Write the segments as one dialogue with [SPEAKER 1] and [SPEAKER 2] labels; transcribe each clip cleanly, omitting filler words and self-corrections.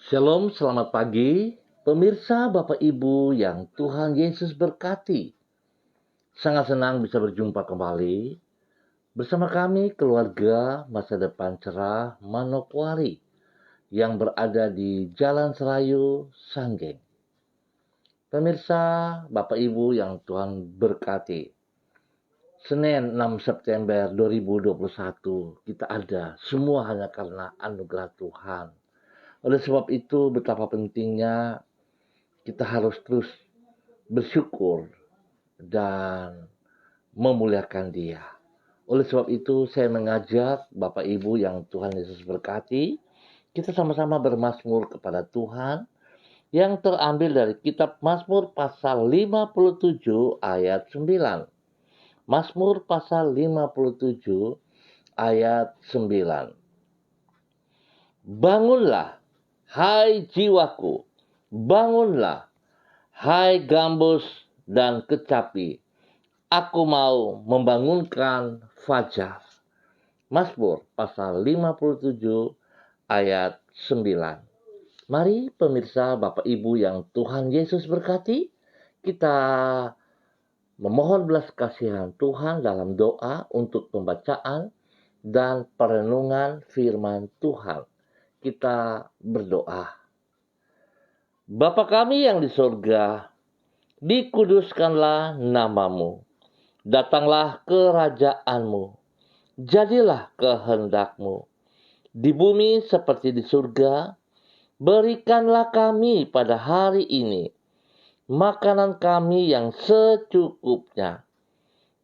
[SPEAKER 1] Shalom, selamat pagi. Pemirsa, Bapak Ibu yang Tuhan Yesus berkati. Sangat senang bisa berjumpa kembali bersama kami keluarga Masa Depan Cerah Manokwari yang berada di Jalan Serayu, Sanggeng. Pemirsa, Bapak Ibu yang Tuhan berkati. Senin 6 September 2021 kita ada semua hanya karena anugerah Tuhan. Oleh sebab itu betapa pentingnya kita harus terus bersyukur dan memuliakan Dia. Oleh sebab itu saya mengajak Bapak Ibu yang Tuhan Yesus berkati, kita sama-sama bermazmur kepada Tuhan yang terambil dari kitab Mazmur pasal 57 ayat 9. Mazmur pasal 57 ayat 9. Bangunlah, hai jiwaku, bangunlah, hai gambus dan kecapi, aku mau membangunkan fajar. Mazmur pasal 57 ayat 9. Mari pemirsa Bapak Ibu yang Tuhan Yesus berkati, kita memohon belas kasihan Tuhan dalam doa untuk pembacaan dan perenungan firman Tuhan. Kita berdoa. Bapa kami yang di surga, dikuduskanlah namamu. Datanglah kerajaanmu. Jadilah kehendakmu. Di bumi seperti di surga, berikanlah kami pada hari ini makanan kami yang secukupnya.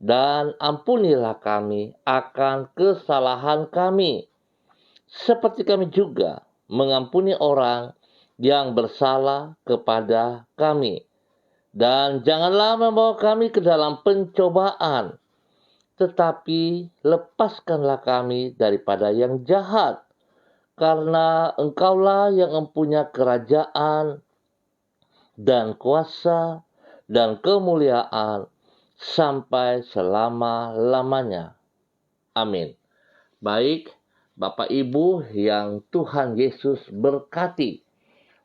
[SPEAKER 1] Dan ampunilah kami akan kesalahan kami, seperti kami juga mengampuni orang yang bersalah kepada kami. Dan janganlah membawa kami ke dalam pencobaan, tetapi lepaskanlah kami daripada yang jahat, karena Engkaulah yang mempunyai kerajaan dan kuasa dan kemuliaan sampai selama-lamanya. Amin. Baik, Bapak Ibu yang Tuhan Yesus berkati.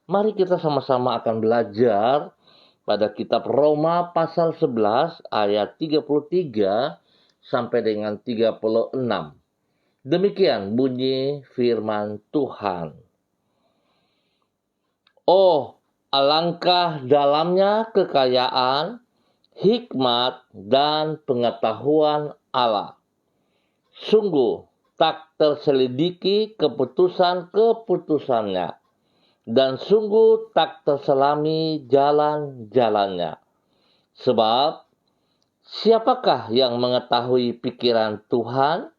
[SPEAKER 1] Mari kita sama-sama akan belajar pada kitab Roma pasal 11 ayat 33 sampai dengan 36. Demikian bunyi firman Tuhan. Oh, alangkah dalamnya kekayaan, hikmat, dan pengetahuan Allah. Sungguh tak terselidiki keputusan-keputusannya, dan sungguh tak terselami jalan-jalannya. Sebab, siapakah yang mengetahui pikiran Tuhan?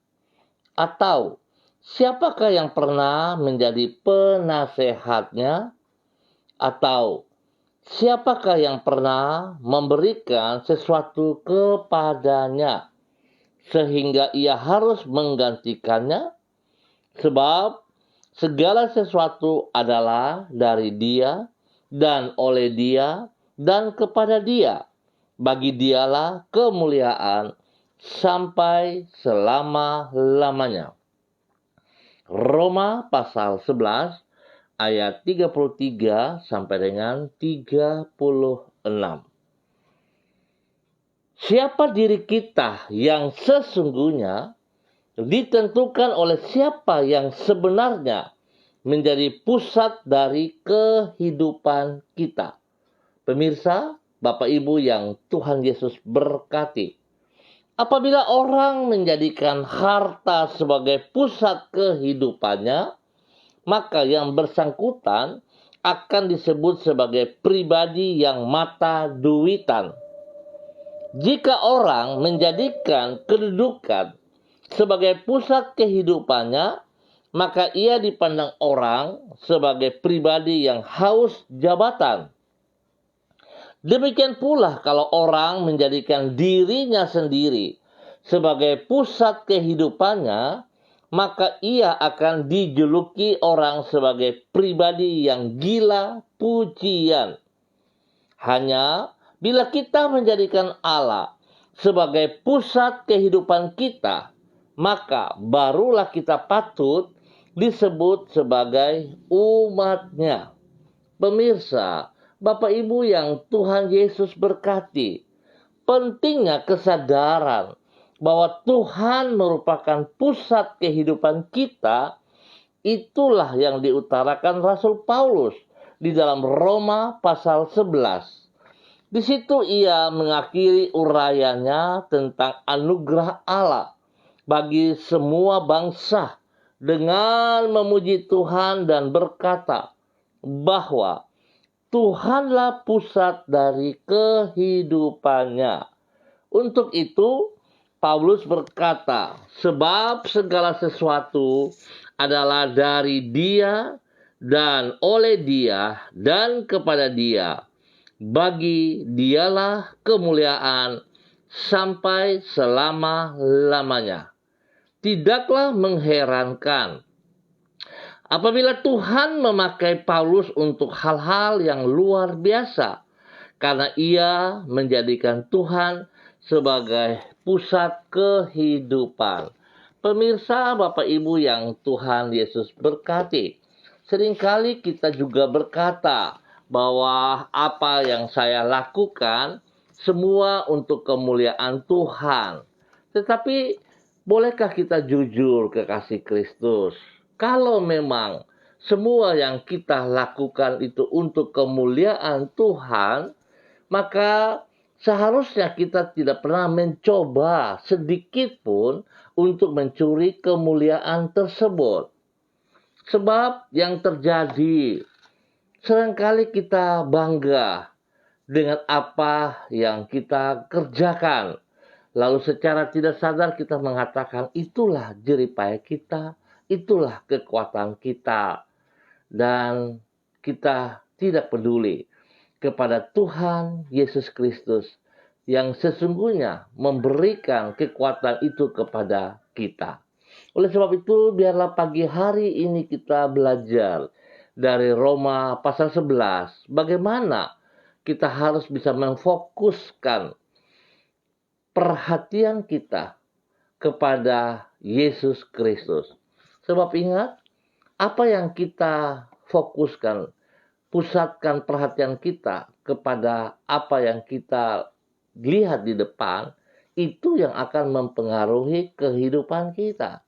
[SPEAKER 1] Atau siapakah yang pernah menjadi penasehatnya? Atau siapakah yang pernah memberikan sesuatu kepadanya sehingga ia harus menggantikannya? Sebab segala sesuatu adalah dari Dia dan oleh Dia dan kepada Dia. Bagi Dialah kemuliaan sampai selama-lamanya. Roma pasal 11 ayat 33 sampai dengan 36. Siapa diri kita yang sesungguhnya ditentukan oleh siapa yang sebenarnya menjadi pusat dari kehidupan kita. Pemirsa, Bapak Ibu yang Tuhan Yesus berkati. Apabila orang menjadikan harta sebagai pusat kehidupannya, maka yang bersangkutan akan disebut sebagai pribadi yang mata duitan. Jika orang menjadikan kedudukan sebagai pusat kehidupannya, maka ia dipandang orang sebagai pribadi yang haus jabatan. Demikian pula kalau orang menjadikan dirinya sendiri sebagai pusat kehidupannya, maka ia akan dijuluki orang sebagai pribadi yang gila pujian. Hanya bila kita menjadikan Allah sebagai pusat kehidupan kita, maka barulah kita patut disebut sebagai umatnya. Pemirsa, Bapak Ibu yang Tuhan Yesus berkati, pentingnya kesadaran bahwa Tuhan merupakan pusat kehidupan kita, itulah yang diutarakan Rasul Paulus di dalam Roma pasal 11. Di situ ia mengakhiri urayanya tentang anugerah Allah bagi semua bangsa dengan memuji Tuhan dan berkata bahwa Tuhanlah pusat dari kehidupannya. Untuk itu, Paulus berkata, sebab segala sesuatu adalah dari Dia dan oleh Dia dan kepada Dia. Bagi Dialah kemuliaan sampai selama-lamanya. Tidaklah mengherankan apabila Tuhan memakai Paulus untuk hal-hal yang luar biasa, karena ia menjadikan Tuhan sebagai pusat kehidupan. Pemirsa, Bapak Ibu yang Tuhan Yesus berkati, seringkali kita juga berkata bahwa apa yang saya lakukan semua untuk kemuliaan Tuhan. Tetapi bolehkah kita jujur kekasih Kristus? Kalau memang semua yang kita lakukan itu untuk kemuliaan Tuhan, maka seharusnya kita tidak pernah mencoba sedikit pun untuk mencuri kemuliaan tersebut. Sebab yang terjadi, seringkali kita bangga dengan apa yang kita kerjakan. Lalu secara tidak sadar kita mengatakan itulah jeripaya kita, itulah kekuatan kita. Dan kita tidak peduli kepada Tuhan Yesus Kristus yang sesungguhnya memberikan kekuatan itu kepada kita. Oleh sebab itu, biarlah pagi hari ini kita belajar dari Roma pasal 11. Bagaimana kita harus bisa memfokuskan perhatian kita kepada Yesus Kristus. Sebab ingat, apa yang kita fokuskan, pusatkan perhatian kita kepada apa yang kita lihat di depan, itu yang akan mempengaruhi kehidupan kita.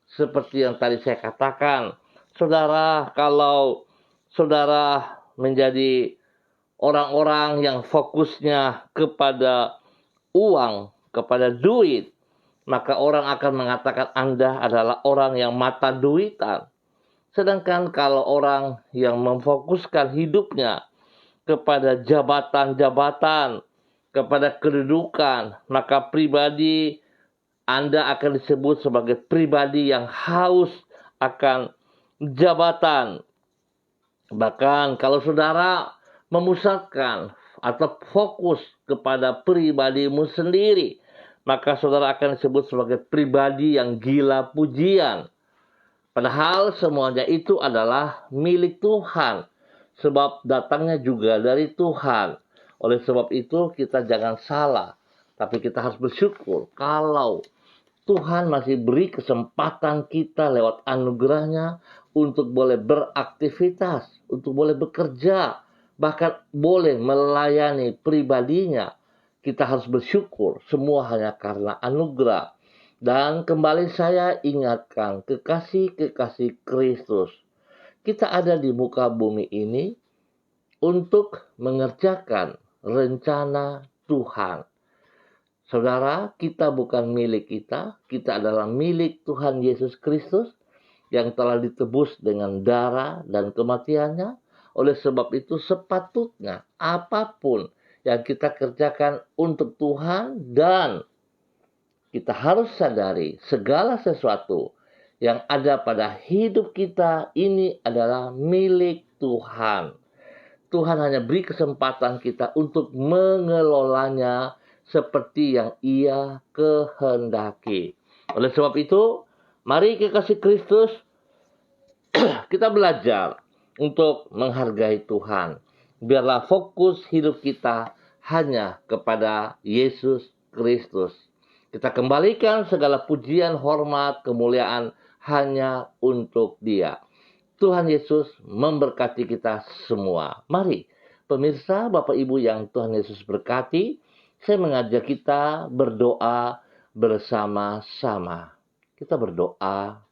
[SPEAKER 1] Seperti yang tadi saya katakan, saudara, kalau saudara menjadi orang-orang yang fokusnya kepada uang, kepada duit, maka orang akan mengatakan Anda adalah orang yang mata duitan. Sedangkan kalau orang yang memfokuskan hidupnya kepada jabatan-jabatan, kepada kedudukan, maka pribadi Anda akan disebut sebagai pribadi yang haus akan jabatan. Bahkan kalau saudara memusatkan atau fokus kepada pribadimu sendiri, maka saudara akan disebut sebagai pribadi yang gila pujian. Padahal semuanya itu adalah milik Tuhan, sebab datangnya juga dari Tuhan. Oleh sebab itu kita jangan salah, tapi kita harus bersyukur kalau Tuhan masih beri kesempatan kita lewat anugerahnya untuk boleh beraktivitas, untuk boleh bekerja, bahkan boleh melayani pribadinya. Kita harus bersyukur, semua hanya karena anugerah. Dan kembali saya ingatkan, kekasih-kekasih Kristus, kita ada di muka bumi ini untuk mengerjakan rencana Tuhan. Saudara, kita bukan milik kita adalah milik Tuhan Yesus Kristus yang telah ditebus dengan darah dan kematiannya. Oleh sebab itu sepatutnya apapun yang kita kerjakan untuk Tuhan, dan kita harus sadari segala sesuatu yang ada pada hidup kita ini adalah milik Tuhan. Tuhan hanya beri kesempatan kita untuk mengelolanya seperti yang Ia kehendaki. Oleh sebab itu, mari kekasih Kristus, kita belajar untuk menghargai Tuhan. Biarlah fokus hidup kita hanya kepada Yesus Kristus. Kita kembalikan segala pujian, hormat, kemuliaan hanya untuk Dia. Tuhan Yesus memberkati kita semua. Mari, pemirsa, Bapak Ibu yang Tuhan Yesus berkati, saya mengajak kita berdoa bersama-sama. Kita berdoa.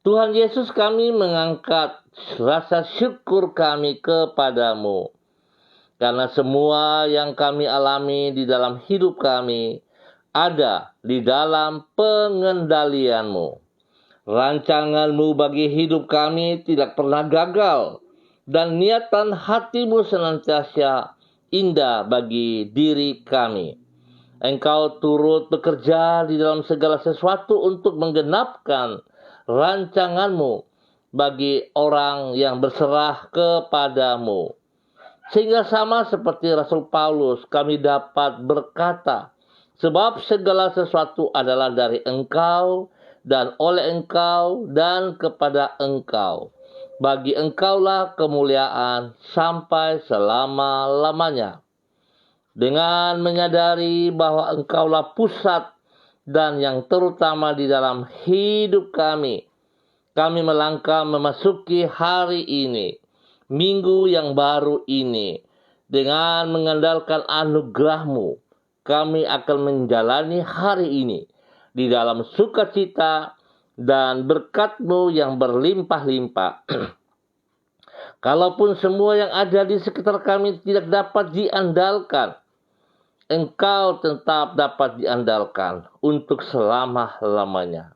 [SPEAKER 1] Tuhan Yesus, kami mengangkat rasa syukur kami kepadamu. Karena semua yang kami alami di dalam hidup kami ada di dalam pengendalian-Mu. Rancangan-Mu bagi hidup kami tidak pernah gagal, dan niatan hati-Mu senantiasa indah bagi diri kami. Engkau turut bekerja di dalam segala sesuatu untuk menggenapkan rancangan-Mu bagi orang yang berserah kepadamu. Sehingga sama seperti Rasul Paulus, kami dapat berkata, sebab segala sesuatu adalah dari Engkau, dan oleh Engkau, dan kepada Engkau. Bagi Engkaulah kemuliaan sampai selama-lamanya. Dengan menyadari bahwa Engkaulah pusat dan yang terutama di dalam hidup kami melangkah memasuki hari ini, minggu yang baru ini. Dengan mengandalkan anugerah-Mu, kami akan menjalani hari ini di dalam sukacita dan berkat-Mu yang berlimpah-limpah. Kalaupun semua yang ada di sekitar kami tidak dapat diandalkan, Engkau tetap dapat diandalkan untuk selama-lamanya.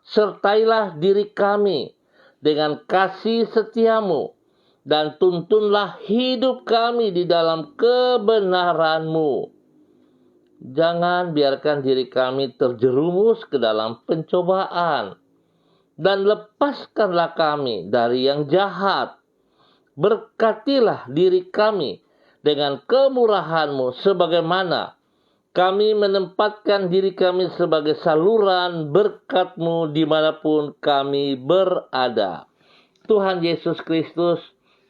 [SPEAKER 1] Sertailah diri kami dengan kasih setia-Mu, dan tuntunlah hidup kami di dalam kebenaran-Mu. Jangan biarkan diri kami terjerumus ke dalam pencobaan, dan lepaskanlah kami dari yang jahat. Berkatilah diri kami dengan kemurahan-Mu, sebagaimana kami menempatkan diri kami sebagai saluran berkat-Mu dimanapun kami berada. Tuhan Yesus Kristus,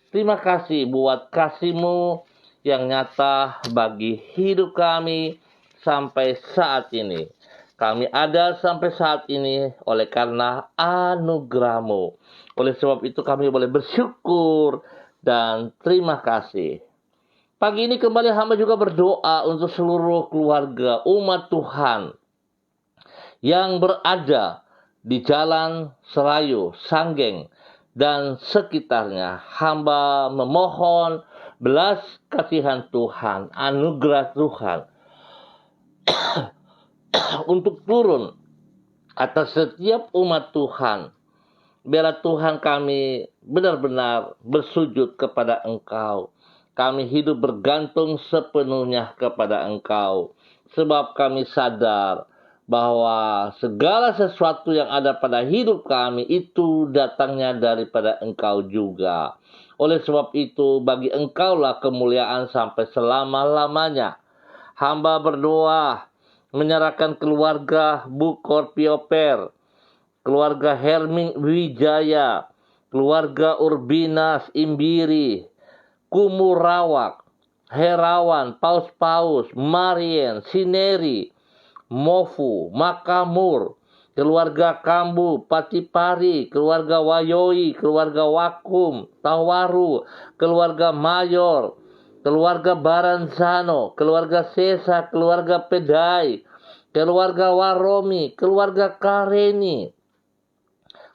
[SPEAKER 1] terima kasih buat kasih-Mu yang nyata bagi hidup kami sampai saat ini. Kami ada sampai saat ini oleh karena anugerah-Mu. Oleh sebab itu kami boleh bersyukur dan terima kasih. Pagi ini kembali hamba juga berdoa untuk seluruh keluarga umat Tuhan yang berada di Jalan Serayu, Sanggeng, dan sekitarnya. Hamba memohon belas kasihan Tuhan, anugerah Tuhan untuk turun atas setiap umat Tuhan. Biarlah Tuhan kami benar-benar bersujud kepada Engkau. Kami hidup bergantung sepenuhnya kepada Engkau. Sebab kami sadar bahwa segala sesuatu yang ada pada hidup kami itu datangnya daripada Engkau juga. Oleh sebab itu, bagi Engkaulah kemuliaan sampai selama-lamanya. Hamba berdoa menyerahkan keluarga Bukor Pioper, keluarga Herming Wijaya, keluarga Urbinas Imbiri, Kumurawak, Herawan, Paus-Paus, Marien, Sineri, Mofu, Makamur, keluarga Kambu, Patipari, keluarga Wayoi, keluarga Wakum, Tawaru, keluarga Mayor, keluarga Baranzano, keluarga Sesa, keluarga Pedai, keluarga Waromi, keluarga Kareni,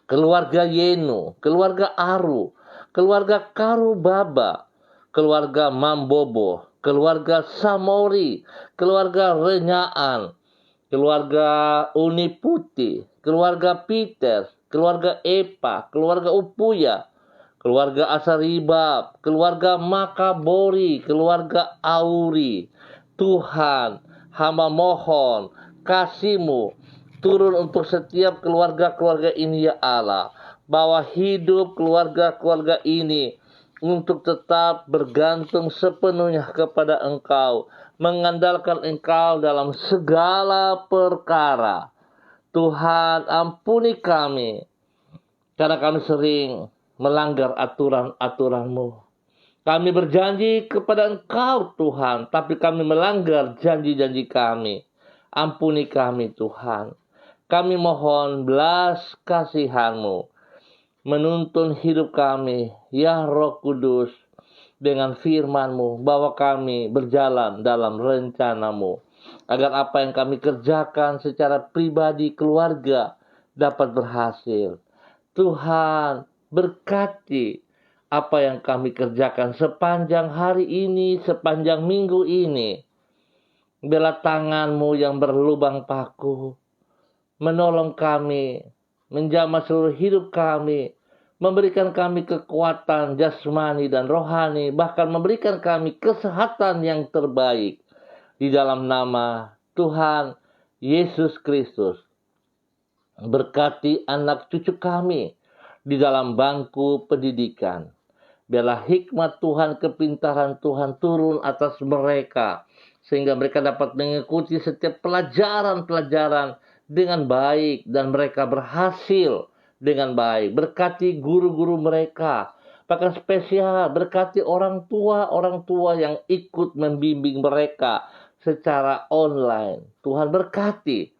[SPEAKER 1] keluarga Yenu, keluarga Aru, keluarga Karubaba, keluarga Mambobo, keluarga Samori, keluarga Renyaan, keluarga Uniputi, keluarga Peter, keluarga Epa, keluarga Upuya, keluarga Asaribab, keluarga Makabori, keluarga Auri. Tuhan, hamba mohon kasih-Mu turun untuk setiap keluarga-keluarga ini ya Allah. Bahwa hidup keluarga-keluarga ini untuk tetap bergantung sepenuhnya kepada Engkau, mengandalkan Engkau dalam segala perkara. Tuhan, ampuni kami, karena kami sering melanggar aturan-aturan-Mu. Kami berjanji kepada Engkau, Tuhan, tapi kami melanggar janji-janji kami. Ampuni kami, Tuhan. Kami mohon belas kasihan-Mu menuntun hidup kami, ya Roh Kudus, dengan firman-Mu, bahwa kami berjalan dalam rencana-Mu, agar apa yang kami kerjakan secara pribadi, keluarga, dapat berhasil. Tuhan, berkati apa yang kami kerjakan sepanjang hari ini, sepanjang minggu ini. Biarlah tangan-Mu yang berlubang paku menolong kami, menjamah seluruh hidup kami, memberikan kami kekuatan jasmani dan rohani, bahkan memberikan kami kesehatan yang terbaik. Di dalam nama Tuhan Yesus Kristus, berkati anak cucu kami di dalam bangku pendidikan. Biarlah hikmat Tuhan, kepintaran Tuhan turun atas mereka, sehingga mereka dapat mengikuti setiap pelajaran-pelajaran dengan baik, dan mereka berhasil dengan baik. Berkati guru-guru mereka, bahkan spesial berkati orang tua yang ikut membimbing mereka secara online. Tuhan berkati,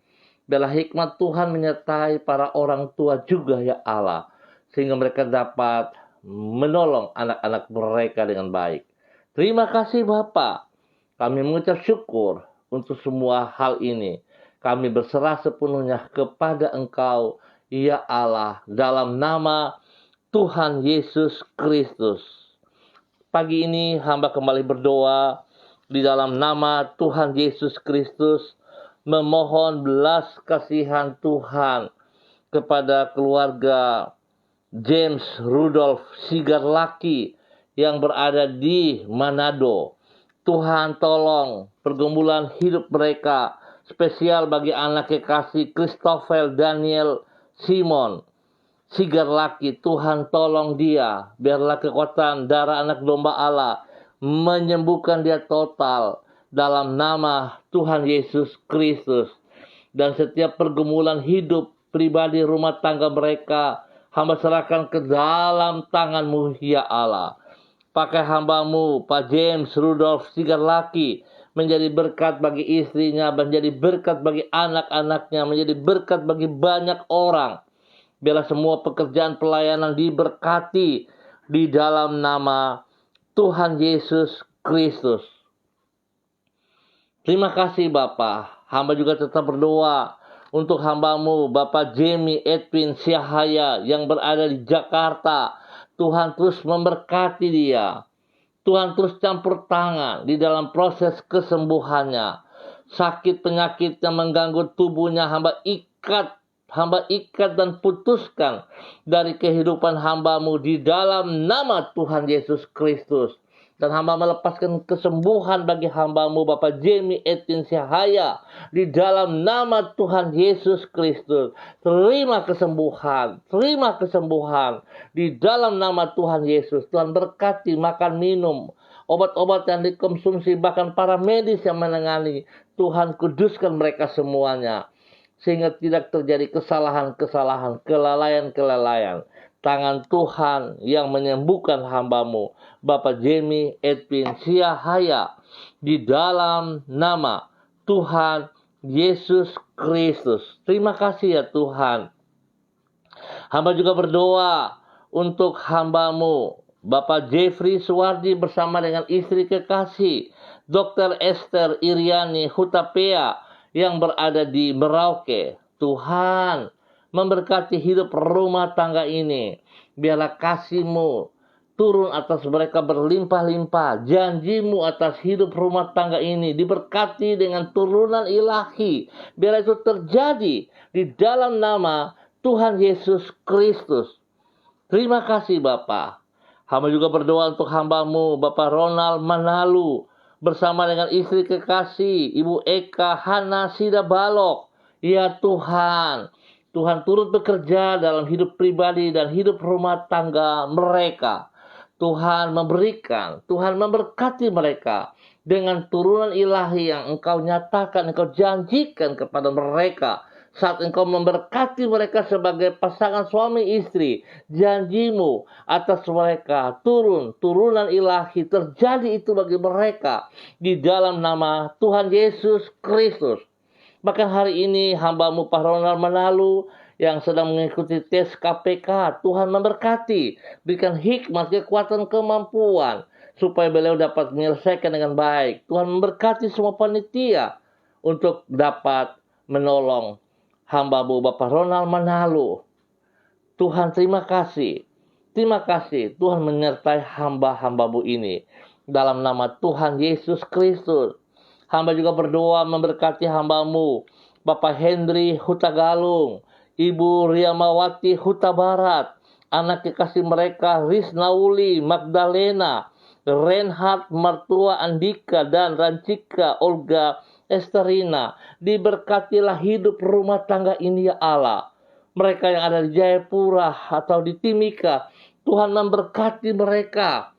[SPEAKER 1] biarlah hikmat Tuhan menyertai para orang tua juga, ya Allah, sehingga mereka dapat menolong anak-anak mereka dengan baik. Terima kasih Bapa. Kami mengucap syukur untuk semua hal ini. Kami berserah sepenuhnya kepada Engkau, ya Allah, dalam nama Tuhan Yesus Kristus. Pagi ini hamba kembali berdoa di dalam nama Tuhan Yesus Kristus, memohon belas kasihan Tuhan kepada keluarga James Rudolph Sigarlaki yang berada di Manado. Tuhan tolong pergumulan hidup mereka, spesial bagi anak kekasih Christopher Daniel Simon Sigarlaki. Tuhan tolong dia, biarlah kekuatan darah anak domba Allah menyembuhkan dia total dalam nama Tuhan Yesus Kristus. Dan setiap pergumulan hidup pribadi rumah tangga mereka, hamba serahkan ke dalam tangan-Mu, ya Allah. Pakai hamba-Mu, Pak James Rudolph Sigarlaki, menjadi berkat bagi istrinya, menjadi berkat bagi anak-anaknya, menjadi berkat bagi banyak orang. Biarlah semua pekerjaan pelayanan diberkati di dalam nama Tuhan Yesus Kristus. Terima kasih Bapa. Hamba juga tetap berdoa untuk hamba-Mu, Bapak Jamie Edwin Syahaya yang berada di Jakarta. Tuhan terus memberkati dia. Tuhan terus campur tangan di dalam proses kesembuhannya. Sakit penyakit yang mengganggu tubuhnya hamba ikat dan putuskan dari kehidupan hamba-Mu di dalam nama Tuhan Yesus Kristus. Dan hamba melepaskan kesembuhan bagi hamba-Mu Bapak Jamie Edwin Syahaya di dalam nama Tuhan Yesus Kristus. Terima kesembuhan di dalam nama Tuhan Yesus. Tuhan berkati makan minum, obat-obat yang dikonsumsi, bahkan para medis yang menangani. Tuhan kuduskan mereka semuanya, sehingga tidak terjadi kesalahan-kesalahan, kelalaian-kelalaian. Tangan Tuhan yang menyembuhkan hamba-Mu Bapak Jamie Edwin Syahaya di dalam nama Tuhan Yesus Kristus. Terima kasih ya Tuhan. Hamba juga berdoa untuk hamba-Mu Bapak Jeffrey Suwardi bersama dengan istri kekasih Dr. Esther Iriani Hutapea yang berada di Merauke. Tuhan memberkati hidup rumah tangga ini. Biarlah kasih-Mu turun atas mereka berlimpah-limpah. Janji-Mu atas hidup rumah tangga ini diberkati dengan turunan ilahi. Biarlah itu terjadi di dalam nama Tuhan Yesus Kristus. Terima kasih Bapa. Hamba juga berdoa untuk hamba-Mu Bapak Ronald Manalu bersama dengan istri kekasih Ibu Eka Hana Sida Balok. Ya Tuhan, Tuhan turut bekerja dalam hidup pribadi dan hidup rumah tangga mereka. Tuhan memberikan, Tuhan memberkati mereka dengan turunan ilahi yang Engkau nyatakan, Engkau janjikan kepada mereka. Saat Engkau memberkati mereka sebagai pasangan suami istri, janji-Mu atas mereka turunan ilahi terjadi itu bagi mereka di dalam nama Tuhan Yesus Kristus. Bahkan hari ini hamba-Mu Pak Ronald Manalu yang sedang mengikuti tes KPK, Tuhan memberkati, berikan hikmat, kekuatan, kemampuan, supaya beliau dapat menyelesaikan dengan baik. Tuhan memberkati semua panitia untuk dapat menolong hamba-Mu Bapak Ronald Manalu. Tuhan terima kasih. Terima kasih Tuhan menyertai hamba-hamba-Mu ini. Dalam nama Tuhan Yesus Kristus. Hamba juga berdoa memberkati hamba-Mu Bapak Henry Huta Galung, Ibu Riamawati Huta Barat, anak kekasih mereka Risnauli, Magdalena, Reinhard, mertua Andika, dan Rancika Olga Esterina. Diberkatilah hidup rumah tangga ini ya Allah. Mereka yang ada di Jayapura atau di Timika, Tuhan memberkati mereka.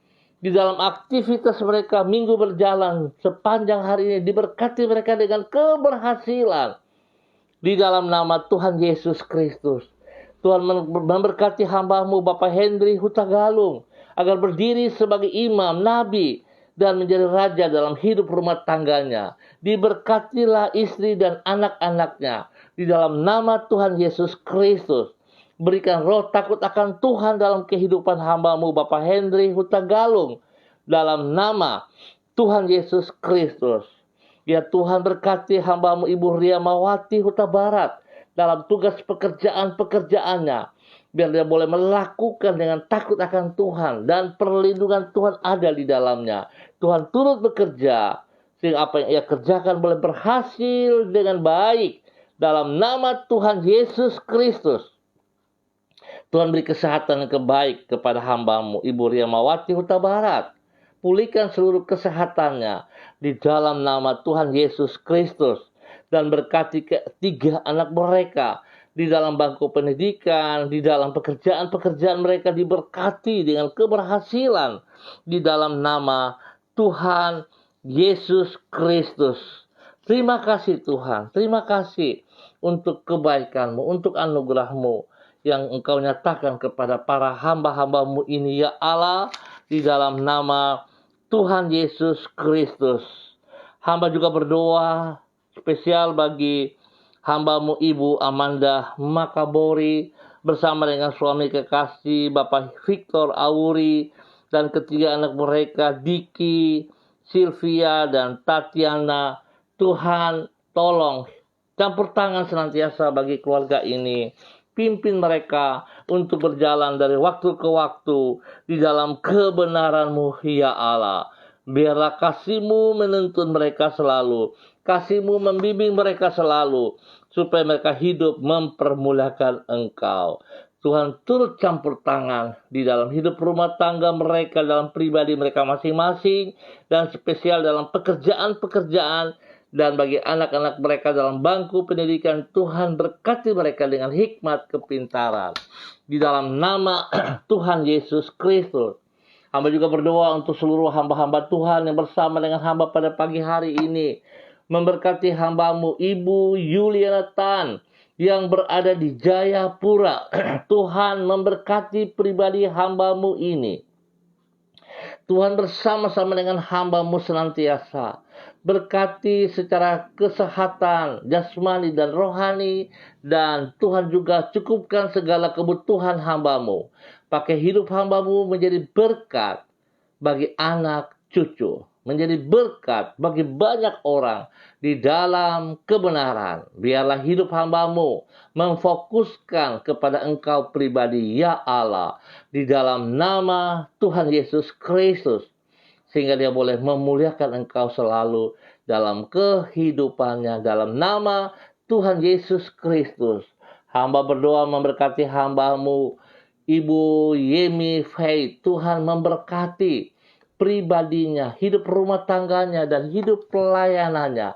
[SPEAKER 1] Di dalam aktivitas mereka minggu berjalan sepanjang hari ini, diberkati mereka dengan keberhasilan. Di dalam nama Tuhan Yesus Kristus. Tuhan memberkati hamba-Mu Bapak Henry Huta Galung agar berdiri sebagai imam, nabi, dan menjadi raja dalam hidup rumah tangganya. Diberkatilah istri dan anak-anaknya. Di dalam nama Tuhan Yesus Kristus. Berikan roh takut akan Tuhan dalam kehidupan hamba-Mu Bapak Henry Huta Galung. Dalam nama Tuhan Yesus Kristus. Ya Tuhan berkati hamba-Mu Ibu Riamawati Huta Barat dalam tugas pekerjaan-pekerjaannya. Biar dia boleh melakukan dengan takut akan Tuhan. Dan perlindungan Tuhan ada di dalamnya. Tuhan turut bekerja. Sehingga apa yang ia kerjakan boleh berhasil dengan baik. Dalam nama Tuhan Yesus Kristus. Tuhan beri kesehatan yang baik kepada hamba-Mu Ibu Riamawati Huta Barat. Pulihkan seluruh kesehatannya di dalam nama Tuhan Yesus Kristus. Dan berkati ketiga anak mereka di dalam bangku pendidikan, di dalam pekerjaan-pekerjaan mereka diberkati dengan keberhasilan di dalam nama Tuhan Yesus Kristus. Terima kasih Tuhan, terima kasih untuk kebaikan-Mu, untuk anugerah-Mu yang Engkau nyatakan kepada para hamba-hamba-Mu ini ya Allah, di dalam nama Tuhan Yesus Kristus. Hamba juga berdoa spesial bagi hamba-Mu Ibu Amanda Makabori bersama dengan suami kekasih Bapak Victor Auri dan ketiga anak mereka Diki, Sylvia, dan Tatiana. Tuhan tolong campur tangan senantiasa bagi keluarga ini. Pimpin mereka untuk berjalan dari waktu ke waktu di dalam kebenaran-Mu ya Allah. Biarlah kasih-Mu menuntun mereka selalu. Kasih-Mu membimbing mereka selalu. Supaya mereka hidup mempermuliakan Engkau. Tuhan turut campur tangan di dalam hidup rumah tangga mereka, dalam pribadi mereka masing-masing. Dan spesial dalam pekerjaan-pekerjaan. Dan bagi anak-anak mereka dalam bangku pendidikan, Tuhan berkati mereka dengan hikmat kepintaran. Di dalam nama Tuhan Yesus Kristus. Hamba juga berdoa untuk seluruh hamba-hamba Tuhan yang bersama dengan hamba pada pagi hari ini. Memberkati hamba-Mu Ibu Yuliana Tan yang berada di Jayapura. Tuhan memberkati pribadi hamba-Mu ini. Tuhan bersama-sama dengan hamba-Mu senantiasa. Berkati secara kesehatan, jasmani dan rohani. Dan Tuhan juga cukupkan segala kebutuhan hamba-Mu. Pakai hidup hamba-Mu menjadi berkat bagi anak cucu. Menjadi berkat bagi banyak orang di dalam kebenaran. Biarlah hidup hamba-Mu memfokuskan kepada Engkau pribadi ya Allah. Di dalam nama Tuhan Yesus Kristus. Sehingga dia boleh memuliakan Engkau selalu dalam kehidupannya. Dalam nama Tuhan Yesus Kristus. Hamba berdoa memberkati hamba-Mu Ibu Yemi Faith. Tuhan memberkati pribadinya, hidup rumah tangganya, dan hidup pelayanannya.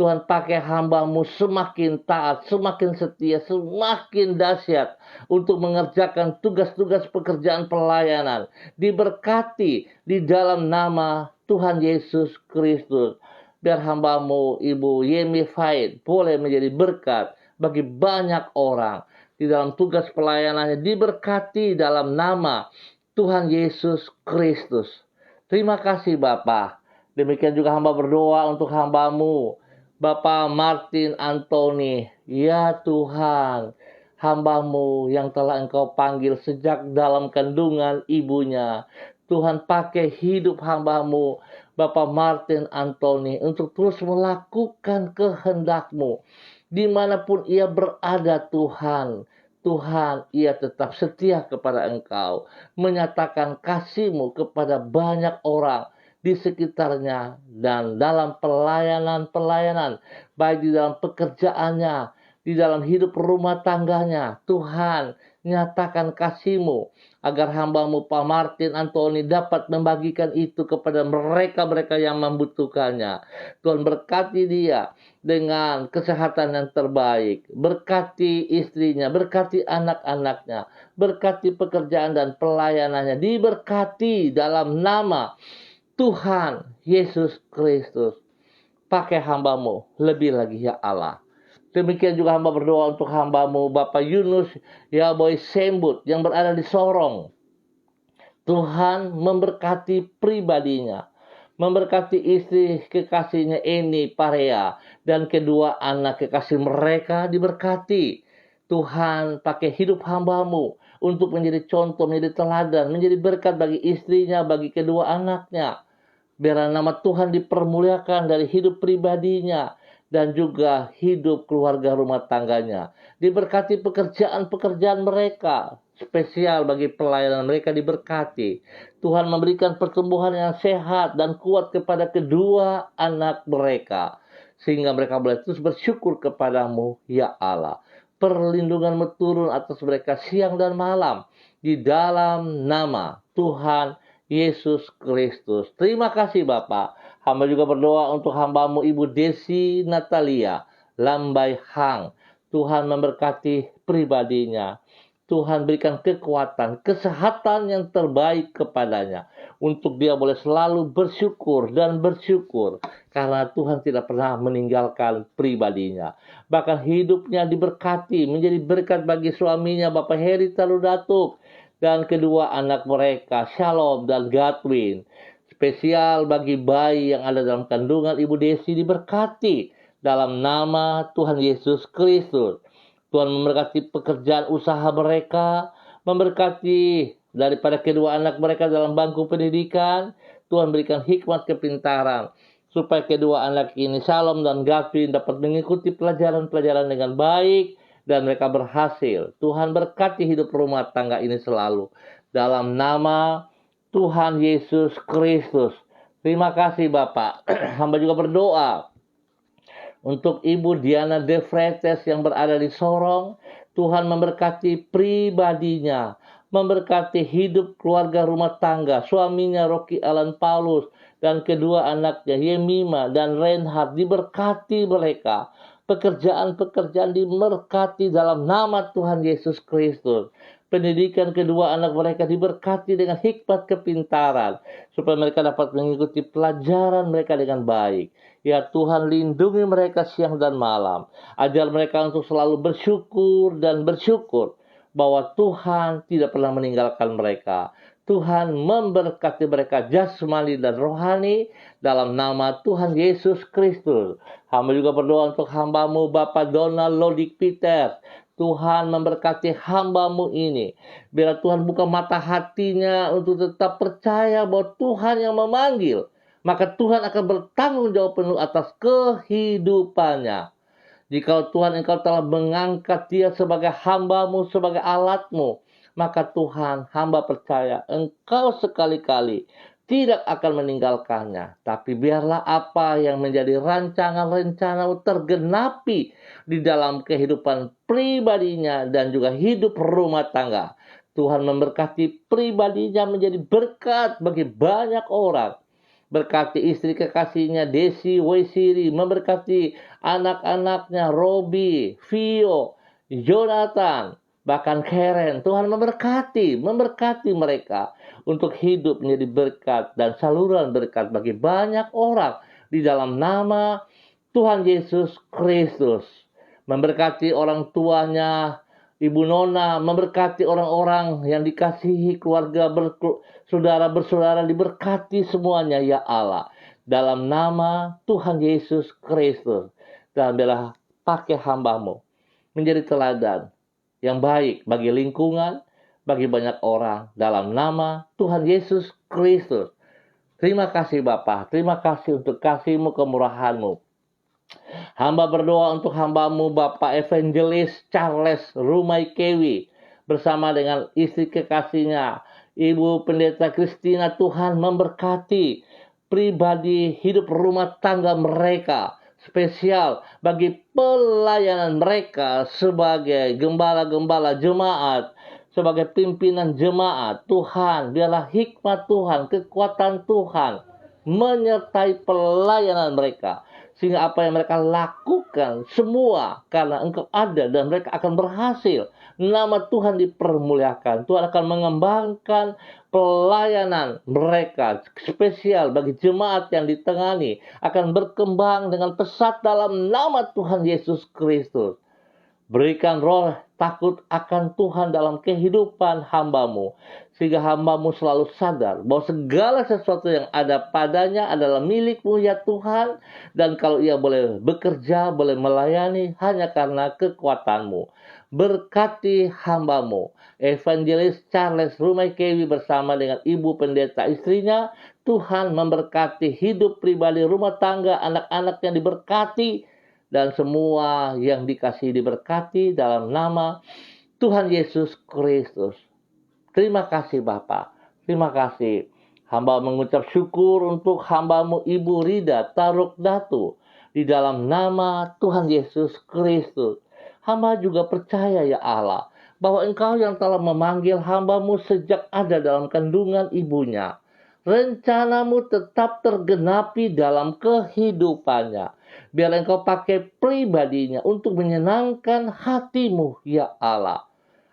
[SPEAKER 1] Tuhan pakai hamba-Mu semakin taat, semakin setia, semakin dahsyat untuk mengerjakan tugas-tugas pekerjaan pelayanan. Diberkati di dalam nama Tuhan Yesus Kristus. Biar hamba-Mu Ibu Yemi Faith boleh menjadi berkat bagi banyak orang. Di dalam tugas pelayanannya diberkati dalam nama Tuhan Yesus Kristus. Terima kasih Bapa. Demikian juga hamba berdoa untuk hamba-Mu Bapak Martin Anthony. Ya Tuhan, hamba-Mu yang telah Engkau panggil sejak dalam kandungan ibunya. Tuhan, pakai hidup hamba-Mu, Bapak Martin Anthony, untuk terus melakukan kehendak-Mu. Dimanapun ia berada, Tuhan, ia tetap setia kepada Engkau, menyatakan kasih-Mu kepada banyak orang di sekitarnya dan dalam pelayanan-pelayanan, baik di dalam pekerjaannya, di dalam hidup rumah tangganya. Tuhan, nyatakan kasih-Mu agar hamba-Mu Pak Martin Anthony dapat membagikan itu kepada mereka-mereka yang membutuhkannya. Tuhan, berkati dia dengan kesehatan yang terbaik, berkati istrinya, berkati anak-anaknya, berkati pekerjaan dan pelayanannya, diberkati dalam nama Tuhan Yesus Kristus. Pakai hamba-Mu lebih lagi ya Allah. Demikian juga hamba berdoa untuk hamba-Mu Bapak Yunus Yaboy Sembut yang berada di Sorong. Tuhan memberkati pribadinya, memberkati istri kekasihnya Eni Parea dan kedua anak kekasih mereka diberkati. Tuhan, pakai hidup hamba-Mu untuk menjadi contoh, menjadi teladan, menjadi berkat bagi istrinya, bagi kedua anaknya. Biarlah nama Tuhan dipermuliakan dari hidup pribadinya dan juga hidup keluarga rumah tangganya. Diberkati pekerjaan-pekerjaan mereka, spesial bagi pelayanan mereka diberkati. Tuhan memberikan pertumbuhan yang sehat dan kuat kepada kedua anak mereka, sehingga mereka boleh terus bersyukur kepadamu, ya Allah. Perlindungan-Mu turun atas mereka siang dan malam, di dalam nama Tuhan Yesus Kristus. Terima kasih Bapak. Hamba juga berdoa untuk hamba-Mu Ibu Desi Natalia Lambai Hang. Tuhan memberkati pribadinya. Tuhan berikan kekuatan, kesehatan yang terbaik kepadanya, untuk dia boleh selalu bersyukur dan bersyukur, karena Tuhan tidak pernah meninggalkan pribadinya. Bahkan hidupnya diberkati, menjadi berkat bagi suaminya Bapak Heri Taludatuk dan kedua anak mereka Shalom dan Godwin. Spesial bagi bayi yang ada dalam kandungan Ibu Desi diberkati dalam nama Tuhan Yesus Kristus. Tuhan memberkati pekerjaan usaha mereka, memberkati daripada kedua anak mereka dalam bangku pendidikan. Tuhan berikan hikmat kepintaran supaya kedua anak ini Shalom dan Godwin dapat mengikuti pelajaran-pelajaran dengan baik dan mereka berhasil. Tuhan berkati hidup rumah tangga ini selalu dalam nama Tuhan Yesus Kristus. Terima kasih Bapak. Hamba juga berdoa untuk Ibu Diana De Fretes yang berada di Sorong. Tuhan memberkati pribadinya, memberkati hidup keluarga rumah tangga, suaminya Rocky Alan Paulus dan kedua anaknya Yemima dan Reinhard, diberkati mereka. Pekerjaan-pekerjaan diberkati dalam nama Tuhan Yesus Kristus. Pendidikan kedua anak mereka diberkati dengan hikmat kepintaran, supaya mereka dapat mengikuti pelajaran mereka dengan baik. Ya Tuhan, lindungi mereka siang dan malam. Ajar mereka untuk selalu bersyukur dan bersyukur bahwa Tuhan tidak pernah meninggalkan mereka. Tuhan memberkati mereka jasmani dan rohani dalam nama Tuhan Yesus Kristus. Hamba juga berdoa untuk hamba-Mu Bapak Donald Lodik Peter. Tuhan memberkati hamba-Mu ini. Biar Tuhan buka mata hatinya untuk tetap percaya bahwa Tuhan yang memanggil. Maka Tuhan akan bertanggung jawab penuh atas kehidupannya. Jika Tuhan Engkau telah mengangkat dia sebagai hamba-Mu, sebagai alat-Mu, maka Tuhan, hamba percaya Engkau sekali-kali tidak akan meninggalkannya. Tapi biarlah apa yang menjadi rancangan rencana-Mu tergenapi di dalam kehidupan pribadinya dan juga hidup rumah tangga. Tuhan memberkati pribadinya menjadi berkat bagi banyak orang. Berkati istri kekasihnya Desi Waisiri, memberkati anak-anaknya Robi, Vio, Jonathan, bahkan Karen. Tuhan memberkati mereka untuk hidup menjadi berkat dan saluran berkat bagi banyak orang di dalam nama Tuhan Yesus Kristus. Memberkati orang tuanya Ibu Nona, memberkati orang-orang yang dikasihi, keluarga saudara-bersaudara, diberkati semuanya ya Allah. Dalam nama Tuhan Yesus Kristus. Dan biarlah pakai hamba-Mu menjadi teladan yang baik bagi lingkungan, bagi banyak orang. Dalam nama Tuhan Yesus Kristus. Terima kasih Bapa, terima kasih untuk kasih-Mu, kemurahan-Mu. Hamba berdoa untuk hamba-Mu Bapak Evangelis Charles Rumai Kewi bersama dengan istri kekasihnya Ibu Pendeta Christina. Tuhan memberkati pribadi hidup rumah tangga mereka, spesial bagi pelayanan mereka sebagai gembala-gembala jemaat, sebagai pimpinan jemaat. Tuhan, biarlah hikmat Tuhan, kekuatan Tuhan menyertai pelayanan mereka, sehingga apa yang mereka lakukan semua karena Engkau ada dan mereka akan berhasil. Nama Tuhan dipermuliakan. Tuhan akan mengembangkan pelayanan mereka spesial bagi jemaat yang ditengani, akan berkembang dengan pesat dalam nama Tuhan Yesus Kristus. Berikan roh takut akan Tuhan dalam kehidupan hamba-Mu, sehingga hamba-Mu selalu sadar bahwa segala sesuatu yang ada padanya adalah milik-Mu ya Tuhan. Dan kalau ia boleh bekerja, boleh melayani hanya karena kekuatan-Mu. Berkati hamba-Mu Evangelis Charles Rumai Kewi bersama dengan Ibu Pendeta istrinya. Tuhan memberkati hidup pribadi, rumah tangga, anak-anak yang diberkati, dan semua yang dikasihi diberkati dalam nama Tuhan Yesus Kristus. Terima kasih Bapa. Terima kasih. Hamba mengucap syukur untuk hamba-Mu Ibu Rida Taruk Datu. Di dalam nama Tuhan Yesus Kristus. Hamba juga percaya ya Allah, bahwa Engkau yang telah memanggil hamba-Mu sejak ada dalam kandungan ibunya. Rencana-Mu tetap tergenapi dalam kehidupannya. Biarlah Engkau pakai pribadinya untuk menyenangkan hati-Mu ya Allah.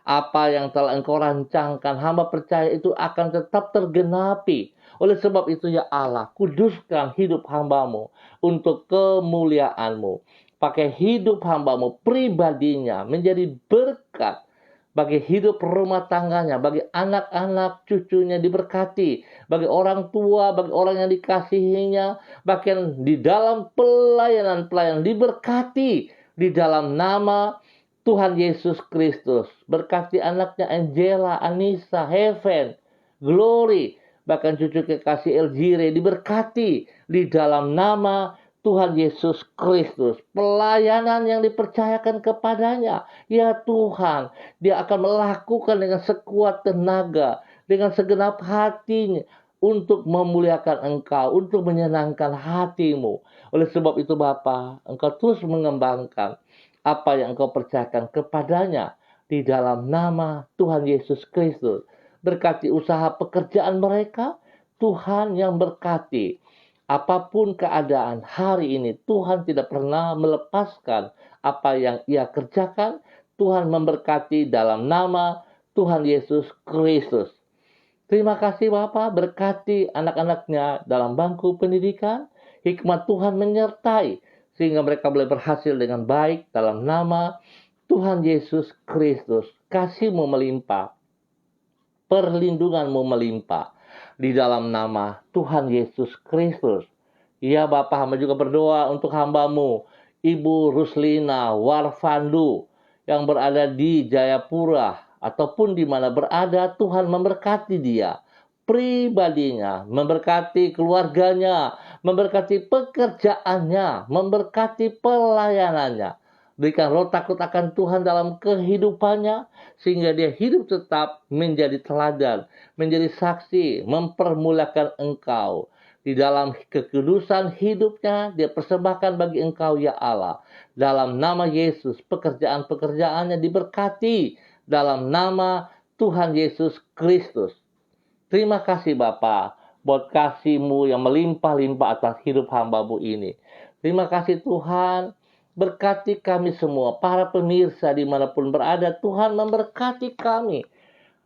[SPEAKER 1] Apa yang telah Engkau rancangkan, hamba percaya itu akan tetap tergenapi. Oleh sebab itu ya Allah, kuduskan hidup hamba-Mu untuk kemuliaan-Mu. Pakai hidup hamba-Mu pribadinya menjadi berkat bagi hidup rumah tangganya, bagi anak-anak cucunya diberkati, bagi orang tua, bagi orang yang dikasihinya, bahkan di dalam pelayanan-pelayanan diberkati di dalam nama Tuhan Yesus Kristus. Berkati anaknya Angela, Anissa, Heaven, Glory, bahkan cucu kekasih Elgire diberkati di dalam nama Tuhan Yesus Kristus. Pelayanan yang dipercayakan kepadanya, ya Tuhan, dia akan melakukan dengan sekuat tenaga, dengan segenap hatinya, untuk memuliakan Engkau, untuk menyenangkan hati-Mu. Oleh sebab itu Bapa, Engkau terus mengembangkan apa yang Engkau percayakan kepadanya di dalam nama Tuhan Yesus Kristus. Berkati usaha pekerjaan mereka, Tuhan yang berkati. Apapun keadaan hari ini, Tuhan tidak pernah melepaskan apa yang Ia kerjakan. Tuhan memberkati dalam nama Tuhan Yesus Kristus. Terima kasih Bapak, berkati anak-anaknya dalam bangku pendidikan. Hikmat Tuhan menyertai sehingga mereka boleh berhasil dengan baik dalam nama Tuhan Yesus Kristus. Kasih-Mu melimpah, perlindungan-Mu melimpah di dalam nama Tuhan Yesus Kristus. Ya Bapak, hamba juga berdoa untuk hamba-Mu Ibu Ruslina Warfandu yang berada di Jayapura ataupun di mana berada. Tuhan memberkati dia, pribadinya, memberkati keluarganya, memberkati pekerjaannya, memberkati pelayanannya. Berikan roh takut akan Tuhan dalam kehidupannya, sehingga dia hidup tetap menjadi teladan, menjadi saksi, mempermuliakan Engkau. Di dalam kekudusan hidupnya, dia persembahkan bagi Engkau ya Allah. Dalam nama Yesus, pekerjaan-pekerjaannya diberkati dalam nama Tuhan Yesus Kristus. Terima kasih Bapa, buat kasih-Mu yang melimpah-limpah atas hidup hamba-Mu ini. Terima kasih Tuhan. Berkati kami semua, para pemirsa dimanapun berada. Tuhan memberkati kami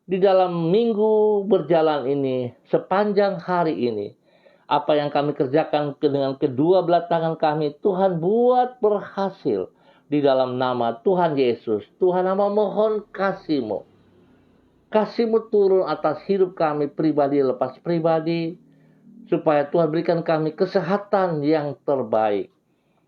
[SPEAKER 1] di dalam minggu berjalan ini, sepanjang hari ini. Apa yang kami kerjakan dengan kedua belah tangan kami, Tuhan buat berhasil di dalam nama Tuhan Yesus. Tuhan, hamba mohon kasih-Mu. Kasih-Mu turun atas hidup kami pribadi lepas pribadi, supaya Tuhan berikan kami kesehatan yang terbaik.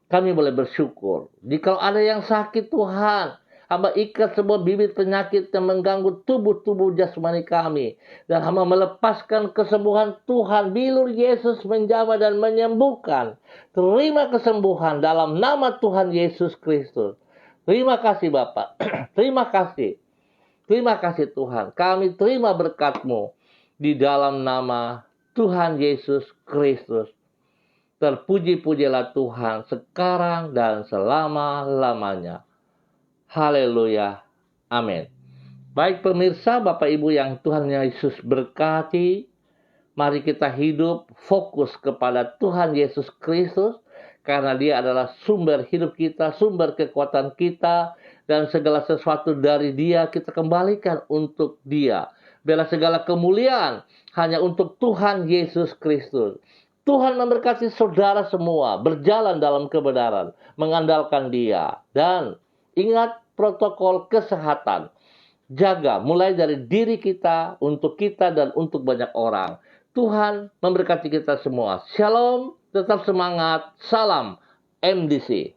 [SPEAKER 1] kami boleh bersyukur. Jika ada yang sakit Tuhan, hamba ikat semua bibit penyakit yang mengganggu tubuh-tubuh jasmani kami. Dan hamba melepaskan kesembuhan Tuhan. Bilur Yesus menjamah dan menyembuhkan. Terima kesembuhan dalam nama Tuhan Yesus Kristus. Terima kasih Bapak. Terima kasih. Terima kasih Tuhan. Kami terima berkat-Mu di dalam nama Tuhan Yesus Kristus. Terpuji-pujilah Tuhan sekarang dan selama-lamanya. Haleluya. Amin. Baik pemirsa, Bapak Ibu yang Tuhan Yesus berkati, mari kita hidup fokus kepada Tuhan Yesus Kristus, karena Dia adalah sumber hidup kita, sumber kekuatan kita, dan segala sesuatu dari Dia kita kembalikan untuk Dia. Biarlah segala kemuliaan hanya untuk Tuhan Yesus Kristus. Tuhan memberkati saudara semua, berjalan dalam kebenaran, mengandalkan Dia. Dan ingat protokol kesehatan. Jaga mulai dari diri kita, untuk kita, dan untuk banyak orang. Tuhan memberkati kita semua. Shalom, tetap semangat. Salam MDC.